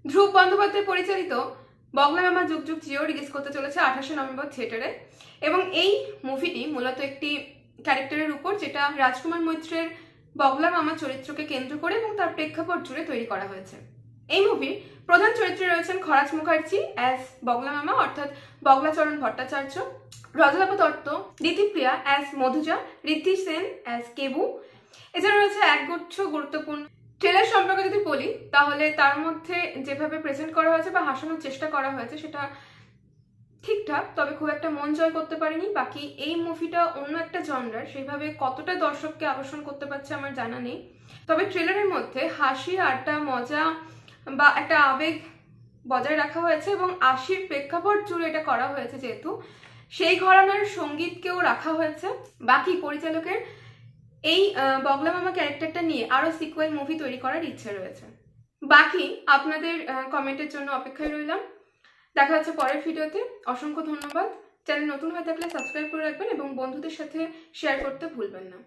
ধ্রুব বন্দ্যোপাধ্যায় পরিচালিত বগলা মামা যুগ যুগ জিও রিলিজ করতে চলেছে 28শে নভেম্বর থিয়েটারে। এবং এই মুভিটি মূলত একটি ক্যারেক্টারের উপর, যেটা রাজকুমার মৈত্রের বগলা মামা চরিত্রকে কেন্দ্র করে এবং তার প্রেক্ষাপট জুড়ে তৈরি করা হয়েছে। এই মুভির প্রধান চরিত্রে রয়েছেন খরাজ মুখার্জি অ্যাজ বগলা মামা অর্থাৎ বগলাচরণ ভট্টাচার্য, রজলাভ দত্ত, দিতিপ্রিয়া অ্যাজ মধুজা, ঋদ্ধি সেন অ্যাজ কেবু। এছাড়া রয়েছে একগুচ্ছ গুরুত্বপূর্ণ। ট্রেলার সম্পর্কে যদি বলি তাহলে তার মধ্যে যেভাবে প্রেজেন্ট করা হয়েছে বা হাসানোর চেষ্টা করা হয়েছে সেটা ঠিকঠাক, তবে খুব একটা মন জয় করতে পারিনি। বাকি এই মুভিটা অন্য একটা জনরার, সেইভাবে কতটা দর্শককে আকর্ষণ করতে পারছে আমার জানা নেই। তবে ট্রেলারের মধ্যে হাসি, আড্ডা, মজা বা একটা আবেগ বজায় রাখা হয়েছে এবং আশির প্রেক্ষাপট জুড়ে এটা করা হয়েছে, যেহেতু সেই ঘরানার সঙ্গীতকেও রাখা হয়েছে। বাকি পরিচালকের এই বগলা মামা ক্যারেক্টারটা নিয়ে আরো সিকুয়েল মুভি তৈরি করার ইচ্ছে রয়েছে। বাকি আপনাদের কমেন্টের জন্য অপেক্ষায় রইলাম। দেখা হচ্ছে পরের ভিডিওতে। অসংখ্য ধন্যবাদ। চ্যানেল নতুন হয়ে থাকলে সাবস্ক্রাইব করে রাখবেন এবং বন্ধুদের সাথে শেয়ার করতে ভুলবেন না।